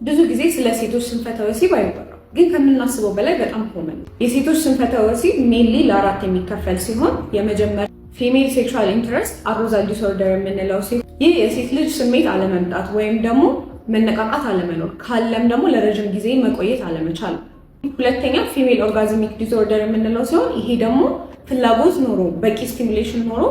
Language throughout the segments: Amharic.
ብዙ ጊዜ ስለ ሴቶች ስንፈተ ወሲብ አይወራም፣ ግን ከምናስበው በላይ በጣም ኮመን ነው። የሴቶች ስንፈተ ወሲብ ሜንሊ ለአራት የሚከፈል ሲሆን የመጀመሪያ ፊሜል ሴክሹዋል ኢንተረስት አሮዛል ዲስኦርደር የምንለው ሲሆን ይህ የሴት ልጅ ስሜት አለመምጣት ወይም ደግሞ መነቃቃት አለመኖር ካለም ደግሞ ለረጅም ጊዜ መቆየት አለመቻል። ሁለተኛ ፊሜል ኦርጋዝሚክ ዲስኦርደር የምንለው ሲሆን ይሄ ደግሞ ፍላጎት ኖሮ በቂ ስቲሙሌሽን ኖሮ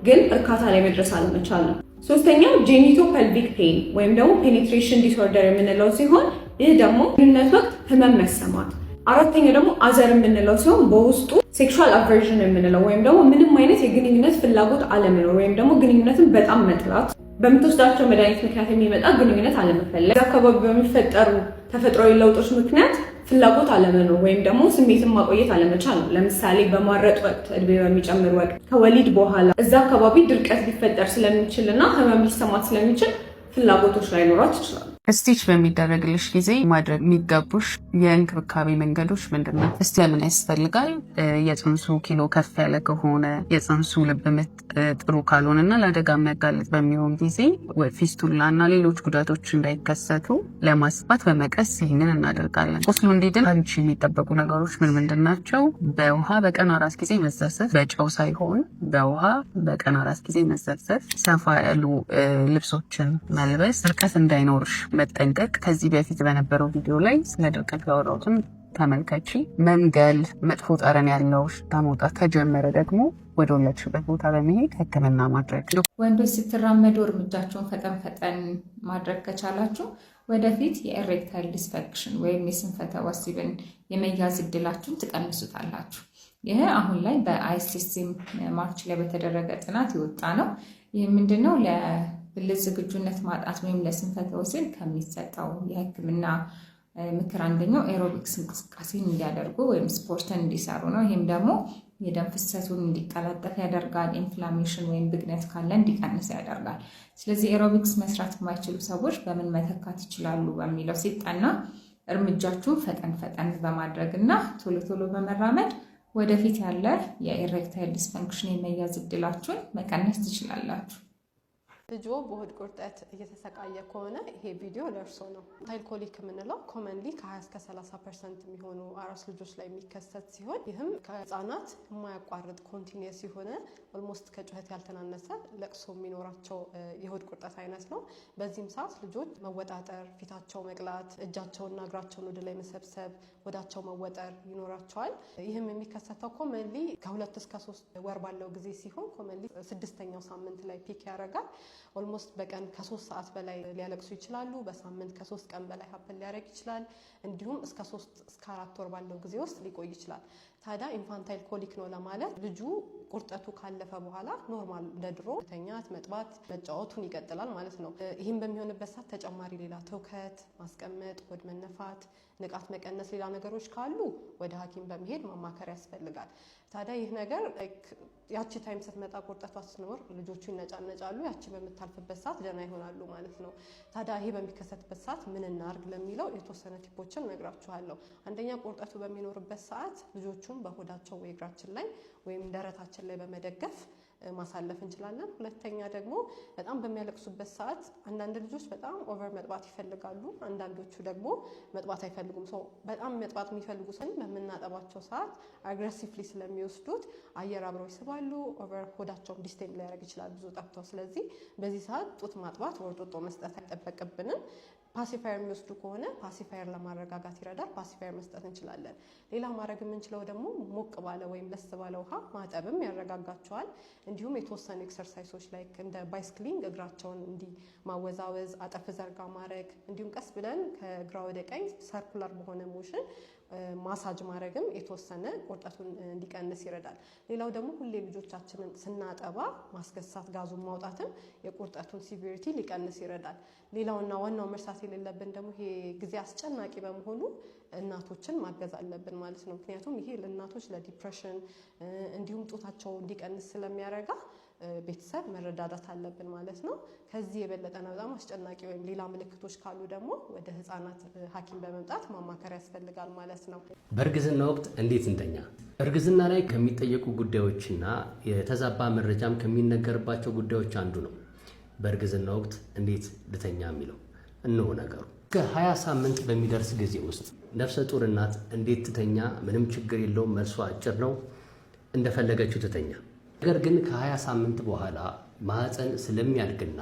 ግን እርካታ ላይ መድረስ አለመቻል ነው። ሶስተኛው ጄኒቶ ፐልቪክ ፔን ወይም ደግሞ ፔኔትሬሽን ዲስኦርደር የምንለው ሲሆን ይህ ደግሞ ግንኙነት ወቅት ህመም መሰማት። አራተኛው ደግሞ አዘር የምንለው ሲሆን በውስጡ ሴክሹዋል አቨርዥን የምንለው ወይም ደግሞ ምንም አይነት የግንኙነት ፍላጎት አለመኖር ወይም ደግሞ ግንኙነትን በጣም መጥላት፣ በምትወስዳቸው መድኃኒት ምክንያት የሚመጣ ግንኙነት አለመፈለግ፣ አካባቢ በሚፈጠሩ ተፈጥሯዊ ለውጦች ምክንያት ፍላጎት አለመኖር ወይም ደግሞ ስሜትን ማቆየት አለመቻል ነው። ለምሳሌ በማረጥ ወቅት፣ እድሜ በሚጨምር ወቅት፣ ከወሊድ በኋላ እዛ አካባቢ ድርቀት ሊፈጠር ስለሚችል እና ህመም ሊሰማት ስለሚችል ፍላጎቶች ላይኖራት ይችላል። ስቲች በሚደረግልሽ ጊዜ ማድረግ የሚገቡሽ የእንክብካቤ መንገዶች ምንድን ነው? እስቲ ለምን ያስፈልጋል? የጽንሱ ኪሎ ከፍ ያለ ከሆነ፣ የጽንሱ ልብ ምት ጥሩ ካልሆነ እና ለአደጋ የሚያጋልጥ በሚሆን ጊዜ ፊስቱላ እና ሌሎች ጉዳቶች እንዳይከሰቱ ለማስባት በመቀስ ይህንን እናደርጋለን። ቁስሉ እንዲድን አንቺ የሚጠበቁ ነገሮች ምንድን ናቸው? በውሃ በቀን 4 ጊዜ መዘፍዘፍ፣ በጨው ሳይሆን በውሃ በቀን 4 ጊዜ መዘፍዘፍ፣ ሰፋ ያሉ ልብሶችን መልበስ፣ ድርቀት እንዳይኖርሽ መጠንቀቅ። ከዚህ በፊት በነበረው ቪዲዮ ላይ ስለ ድርቀት ያወራሁትን ተመልከቺ። መንገል፣ መጥፎ ጠረን ያለው ሽታ መውጣት ከጀመረ ደግሞ ወደ ወለድሽበት ቦታ በመሄድ ሕክምና ማድረግ። ወንዶች ስትራመዱ እርምጃቸውን ፈጠን ፈጠን ማድረግ ከቻላችሁ ወደፊት የኤሬክታይል ዲስፈንክሽን ወይም የስንፈተ ወሲብን የመያዝ እድላችሁን ትቀንሱታላችሁ። ይህ አሁን ላይ በአይሲሲም ማርች ላይ በተደረገ ጥናት የወጣ ነው። ይህ ምንድነው? ለብልት ዝግጁነት ማጣት ወይም ለስንፈተ ወሲብ ከሚሰጠው የህክምና ምክር አንደኛው ኤሮቢክስ እንቅስቃሴን እንዲያደርጉ ወይም ስፖርትን እንዲሰሩ ነው። ይህም ደግሞ የደም ፍሰቱን እንዲቀላጠፍ ያደርጋል። ኢንፍላሜሽን ወይም ብግነት ካለ እንዲቀንስ ያደርጋል። ስለዚህ ኤሮቢክስ መስራት የማይችሉ ሰዎች በምን መተካት ይችላሉ በሚለው ሲጠና እርምጃችሁን ፈጠን ፈጠን በማድረግ እና ቶሎ ቶሎ በመራመድ ወደፊት ያለ የኤሬክታይል ዲስፈንክሽን የመያዝ እድላችሁን መቀነስ ትችላላችሁ። ልጆ በሆድ ቁርጠት እየተሰቃየ ከሆነ ይሄ ቪዲዮ ለእርሶ ነው። ታይልኮሊክ የምንለው ኮመንሊ ከ20 እስከ 30% የሚሆኑ አራስ ልጆች ላይ የሚከሰት ሲሆን ይህም ከህፃናት የማያቋርጥ ኮንቲኒየስ የሆነ ኦልሞስት ከጩኸት ያልተናነሰ ለቅሶ የሚኖራቸው የሆድ ቁርጠት አይነት ነው። በዚህም ሰዓት ልጆች መወጣጠር፣ ፊታቸው መቅላት፣ እጃቸውና እግራቸውን ወደ ላይ መሰብሰብ፣ ወዳቸው መወጠር ይኖራቸዋል። ይህም የሚከሰተው ኮመንሊ ከ2 እስከ 3 ወር ባለው ጊዜ ሲሆን ኮመንሊ 6ኛው ሳምንት ላይ ፒክ ያደርጋል። ኦልሞስት በቀን ከ3 ሰዓት በላይ ሊያለቅሱ ይችላሉ። በሳምንት ከ3 ቀን በላይ ሀፕን ሊያደርግ ይችላል። እንዲሁም እስከ 3 እስከ 4 ወር ባለው ጊዜ ውስጥ ሊቆይ ይችላል። ታዲያ ኢንፋንታይል ኮሊክ ነው ለማለት ልጁ ቁርጠቱ ካለፈ በኋላ ኖርማል ለድሮ ተኛት፣ መጥባት፣ መጫወቱን ይቀጥላል ማለት ነው። ይህም በሚሆንበት ሰዓት ተጨማሪ ሌላ ትውከት፣ ማስቀመጥ፣ ሆድ መነፋት፣ ንቃት መቀነስ፣ ሌላ ነገሮች ካሉ ወደ ሐኪም በመሄድ ማማከር ያስፈልጋል። ታዲያ ይህ ነገር ያቺ ታይም ስትመጣ ቁርጠቷ ስትኖር ልጆቹ ይነጫነጫሉ። ያቺ በምታልፍበት ሰዓት ደህና ይሆናሉ ማለት ነው። ታዲያ ይሄ በሚከሰትበት ሰዓት ምን እናርግ ለሚለው የተወሰነ ቲፖችን ነግራችኋለሁ። አንደኛ ቁርጠቱ በሚኖርበት ሰዓት ልጆቹን በሆዳቸው ወይ እግራችን ላይ ወይም ደረታችን ላይ በመደገፍ ማሳለፍ እንችላለን። ሁለተኛ ደግሞ በጣም በሚያለቅሱበት ሰዓት አንዳንድ ልጆች በጣም ኦቨር መጥባት ይፈልጋሉ፣ አንዳንዶቹ ደግሞ መጥባት አይፈልጉም። በጣም መጥባት የሚፈልጉ ሰው በምናጠባቸው ሰዓት አግሬሲቭሊ ስለሚወስዱት አየር አብረው ይስባሉ። ኦቨር ሆዳቸውን ዲስቴንድ ሊያደርግ ይችላል ብዙ ጠብተው። ስለዚህ በዚህ ሰዓት ጡት ማጥባት ወር ጡጦ መስጠት አይጠበቅብንም። ፓሲፋየር የሚወስዱ ከሆነ ፓሲፋየር ለማረጋጋት ይረዳል። ፓሲፋየር መስጠት እንችላለን። ሌላ ማድረግ የምንችለው ደግሞ ሞቅ ባለ ወይም ለስ ባለ ውሃ ማጠብም ያረጋጋቸዋል። እንዲሁም የተወሰኑ ኤክሰርሳይሶች ላይ እንደ ባይስክሊንግ እግራቸውን እንዲህ ማወዛወዝ፣ አጠፍ ዘርጋ ማድረግ፣ እንዲሁም ቀስ ብለን ከግራ ወደ ቀኝ ሰርኩላር በሆነ ሞሽን ማሳጅ ማድረግም የተወሰነ ቁርጠቱን እንዲቀንስ ይረዳል። ሌላው ደግሞ ሁሌ ልጆቻችንን ስናጠባ ማስገሳት፣ ጋዙን ማውጣትም የቁርጠቱን ሲቪሪቲ ሊቀንስ ይረዳል። ሌላውና ዋናው መርሳት የሌለብን ደግሞ ይሄ ጊዜ አስጨናቂ በመሆኑ እናቶችን ማገዝ አለብን ማለት ነው። ምክንያቱም ይሄ ለእናቶች ለዲፕሬሽን እንዲሁም ጡታቸው እንዲቀንስ ስለሚያረጋ ቤተሰብ መረዳዳት አለብን ማለት ነው። ከዚህ የበለጠና በጣም አስጨናቂ ወይም ሌላ ምልክቶች ካሉ ደግሞ ወደ ህፃናት ሐኪም በመምጣት ማማከር ያስፈልጋል ማለት ነው። በእርግዝና ወቅት እንዴት እንተኛ? እርግዝና ላይ ከሚጠየቁ ጉዳዮችና የተዛባ መረጃም ከሚነገርባቸው ጉዳዮች አንዱ ነው በእርግዝና ወቅት እንዴት ልተኛ የሚለው። እነሆ ነገሩ። ከ20 ሳምንት በሚደርስ ጊዜ ውስጥ ነፍሰ ጡር እናት እንዴት ትተኛ? ምንም ችግር የለውም፣ መልሷ አጭር ነው፣ እንደፈለገችው ትተኛ። ነገር ግን ከ20 ሳምንት በኋላ ማህፀን ስለሚያድግና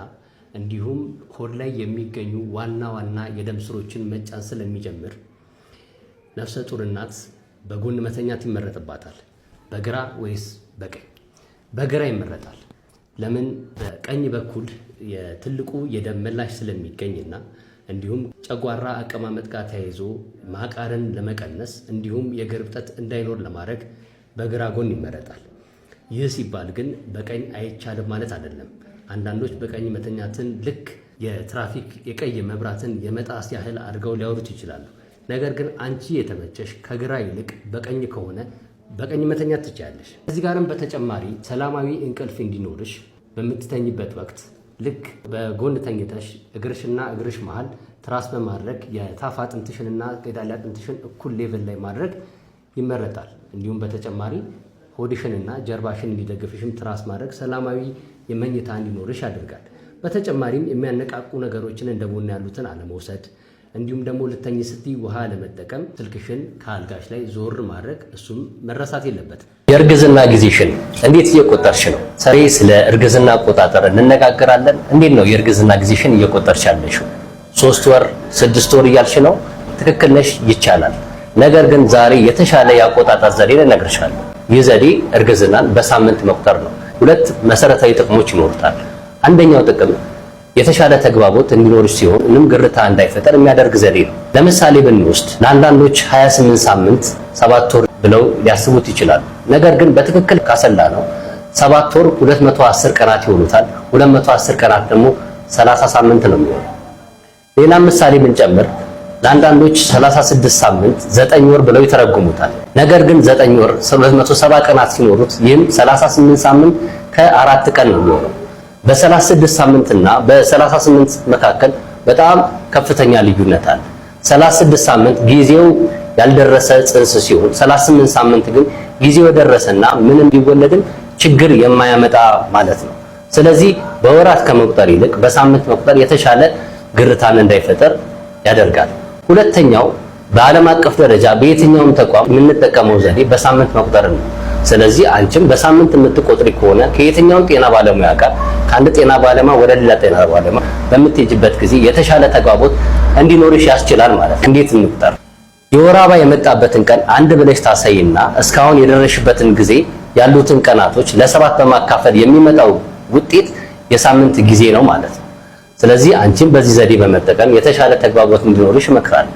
እንዲሁም ሆድ ላይ የሚገኙ ዋና ዋና የደም ስሮችን መጫን ስለሚጀምር ነፍሰ ጡር እናት በጎን መተኛት ይመረጥባታል። በግራ ወይስ በቀኝ? በግራ ይመረጣል። ለምን? በቀኝ በኩል የትልቁ የደም መላሽ ስለሚገኝና እንዲሁም ጨጓራ አቀማመጥ ጋር ተያይዞ ማቃርን ለመቀነስ እንዲሁም የእግር እብጠት እንዳይኖር ለማድረግ በግራ ጎን ይመረጣል። ይህ ሲባል ግን በቀኝ አይቻልም ማለት አይደለም። አንዳንዶች በቀኝ መተኛትን ልክ የትራፊክ የቀይ መብራትን የመጣስ ያህል አድርገው ሊያወሩት ይችላሉ። ነገር ግን አንቺ የተመቸሽ ከግራ ይልቅ በቀኝ ከሆነ በቀኝ መተኛት ትችያለሽ። ከዚህ ጋርም በተጨማሪ ሰላማዊ እንቅልፍ እንዲኖርሽ በምትተኝበት ወቅት ልክ በጎን ተኝተሽ እግርሽና እግርሽ መሃል ትራስ በማድረግ የታፍ አጥንትሽንና የዳሌ አጥንትሽን እኩል ሌቭል ላይ ማድረግ ይመረጣል። እንዲሁም በተጨማሪ ሆድሽንና ጀርባሽን እንዲደግፍሽም ትራስ ማድረግ ሰላማዊ የመኝታ እንዲኖርሽ ያደርጋል። በተጨማሪም የሚያነቃቁ ነገሮችን እንደ ቡና ያሉትን አለመውሰድ፣ እንዲሁም ደግሞ ልተኝ ስትይ ውሃ ለመጠቀም ስልክሽን ከአልጋሽ ላይ ዞር ማድረግ እሱም መረሳት የለበትም። የእርግዝና ጊዜሽን እንዴት እየቆጠርሽ ነው? ዛሬ ስለ እርግዝና አቆጣጠር እንነጋገራለን። እንዴት ነው የእርግዝና ጊዜሽን እየቆጠርሽ ያለሽው? 3 ወር 6 ወር እያልሽ ነው? ትክክል ነሽ፣ ይቻላል። ነገር ግን ዛሬ የተሻለ የአቆጣጠር ዘዴ እነግርሻለሁ። ይህ ዘዴ እርግዝናን በሳምንት መቁጠር ነው። 2 መሰረታዊ ጥቅሞች ይኖሩታል። አንደኛው ጥቅም የተሻለ ተግባቦት እንዲኖርሽ ሲሆን ምንም ግርታ እንዳይፈጠር የሚያደርግ ዘዴ ነው። ለምሳሌ ብንወስድ ለአንዳንዶች 28 ሳምንት 7 ወር ብለው ሊያስቡት ይችላሉ። ነገር ግን በትክክል ካሰላ ነው 7 ወር 210 ቀናት ይሆኑታል። 210 ቀናት ደግሞ 30 ሳምንት ነው የሚሆነው። ሌላ ምሳሌ ብንጨምር ለአንዳንዶች 36 ሳምንት 9 ወር ብለው ይተረጉሙታል። ነገር ግን 9 ወር 270 ቀናት ሲኖሩት ይህም 38 ሳምንት ከ4 ቀን ነው የሚሆነው። በ36 ሳምንትና በ38 መካከል በጣም ከፍተኛ ልዩነት አለ። 36 ሳምንት ጊዜው ያልደረሰ ጽንስ ሲሆን 38 ሳምንት ግን ጊዜው የደረሰና ምንም ቢወለድም ችግር የማያመጣ ማለት ነው። ስለዚህ በወራት ከመቁጠር ይልቅ በሳምንት መቁጠር የተሻለ ግርታን እንዳይፈጠር ያደርጋል። ሁለተኛው በዓለም አቀፍ ደረጃ በየትኛውም ተቋም የምንጠቀመው ዘዴ በሳምንት መቁጠር ነው። ስለዚህ አንቺም በሳምንት የምትቆጥሪ ከሆነ ከየትኛውም ጤና ባለሙያ ጋር ከአንድ ጤና ባለሙያ ወደ ሌላ ጤና ባለሙያ በምትሄጂበት ጊዜ የተሻለ ተግባቦት እንዲኖርሽ ያስችላል ማለት ነው። እንዴት እንቁጠር? የወር አበባ የመጣበትን ቀን አንድ ብለሽ ታሳይና እስካሁን የደረሽበትን ጊዜ ያሉትን ቀናቶች ለ7 በማካፈል የሚመጣው ውጤት የሳምንት ጊዜ ነው ማለት ነው። ስለዚህ አንቺም በዚህ ዘዴ በመጠቀም የተሻለ ተግባቦት እንዲኖርሽ እመክራለሁ።